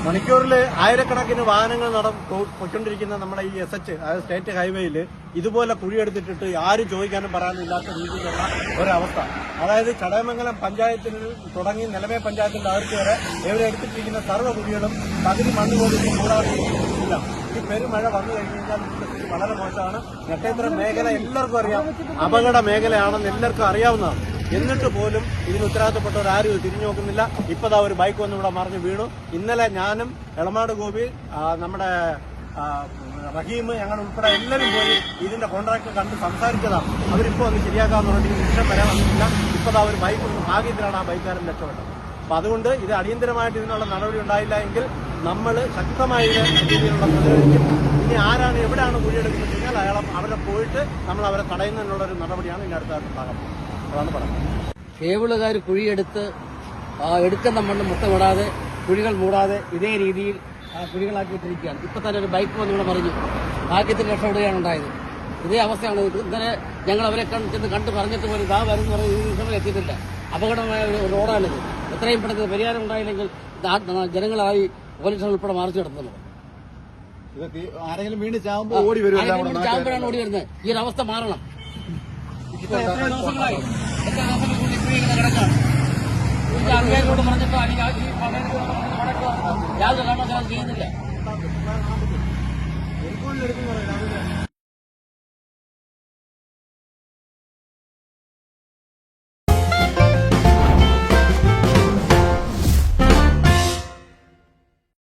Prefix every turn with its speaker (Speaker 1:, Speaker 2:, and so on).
Speaker 1: മണിക്കൂറിൽ ആയിരക്കണക്കിന് വാഹനങ്ങൾ പൊയ്ക്കൊണ്ടിരിക്കുന്ന നമ്മുടെ ഈ SH അതായത് സ്റ്റേറ്റ് ഹൈവേയിൽ ഇതുപോലെ കുഴിയെടുത്തിട്ടിട്ട് ആരും ചോദിക്കാനും പറയാനും ഇല്ലാത്ത രീതിയിലുള്ള ഒരവസ്ഥ. അതായത് ചടയമംഗലം പഞ്ചായത്തിൽ തുടങ്ങി നിലമേ പഞ്ചായത്തിന്റെ അതിർത്തി വരെ ഇവരെടുത്തിട്ടിരിക്കുന്ന സർവ്വ കുഴികളും പകുതി മണ്ണ് പോലും കൂടാതെ ഇല്ല. ഈ പെരുമഴ വന്നു കഴിഞ്ഞാൽ വളരെ മോശമാണ്. നെട്ടേത്ര മേഖല എല്ലാവർക്കും അറിയാം, അപകട മേഖലയാണെന്ന് എല്ലാവർക്കും അറിയാവുന്നതാണ്. എന്നിട്ട് പോലും ഇതിന് ഉത്തരവാദിത്തപ്പെട്ടവർ ആരും തിരിഞ്ഞു നോക്കുന്നില്ല. ഇപ്പതാ ഒരു ബൈക്ക് വന്ന് ഇവിടെ മറിഞ്ഞ് വീണു. ഇന്നലെ ഞാനും എളമാട് ഗോപി, നമ്മുടെ റഹീം, ഞങ്ങൾ ഉൾപ്പെടെ എല്ലാവരും പോയി ഇതിന്റെ കോൺട്രാക്ടർ കണ്ട് സംസാരിച്ചതാണ്. അവരിപ്പോ ഒന്ന് ശരിയാക്കാന്ന് പറഞ്ഞിട്ട് നിമിഷം വരെ വന്നിട്ടില്ല. ഇപ്പതാ ഒരു ബൈക്ക് ഒന്ന് ഭാഗ്യത്തിലാണ് ആ ബൈക്കുകാരൻ രക്ഷപ്പെട്ടത്. അപ്പൊ അതുകൊണ്ട് ഇത് അടിയന്തരമായിട്ട് ഇതിനുള്ള നടപടി ഉണ്ടായില്ല എങ്കിൽ നമ്മൾ ശക്തമായ രീതിയിലുള്ള പ്രതികരിക്കും. ഇനി ആരാണ് എവിടെയാണ് കുഴിയെടുക്കുന്നത് കഴിഞ്ഞാൽ അവരെ പോയിട്ട് നമ്മൾ അവരെ തടയുന്നതിനുള്ളൊരു നടപടിയാണ് ഇനി അടുത്തായിട്ട് ഉണ്ടാകുന്നത്. അതാണ് പറയുന്നത്.
Speaker 2: കേബിളുകാർ കുഴിയെടുത്ത് എടുക്കുന്ന മണ്ണ് മൊത്തം വിടാതെ കുഴികൾ മൂടാതെ ഇതേ രീതിയിൽ കുഴികളാക്കിയിട്ടിരിക്കുകയാണ്. ഇപ്പൊ തന്നെ ഒരു ബൈക്ക് വന്ന് ഇവിടെ പറഞ്ഞു ഭാഗ്യത്തിൽ രക്ഷപ്പെടുകയാണ് ഉണ്ടായത്. ഇതേ അവസ്ഥയാണ്. ഇന്നലെ ഞങ്ങൾ അവരെ ചെന്ന് കണ്ടു പറഞ്ഞിട്ട് പോലും ഇതാ വരുന്ന പറഞ്ഞ് ഈ നിമിഷം എത്തിയിട്ടില്ല. അപകടമായ ഒരു റോഡാണിത്. എത്രയും പെട്ടെന്ന് പരിഹാരം ഉണ്ടായില്ലെങ്കിൽ ജനങ്ങളായി പോലീസുകൾ ഉൾപ്പെടെ മാർച്ച് നടത്തുന്നത്.
Speaker 1: ആരെങ്കിലും വീണ് ചാകുമ്പോൾ ഓടി
Speaker 2: ചാകുമ്പോഴാണ് ഓടി വരുന്നത്. ഈ ഒരു അവസ്ഥ മാറണം. ദിവസങ്ങളായി കിടക്കാണ്. അങ്ങേരോട് പറഞ്ഞിട്ടോ അല്ലെങ്കിൽ ഈ യാതൊരു കാരണവശാലും ചെയ്യുന്നില്ല.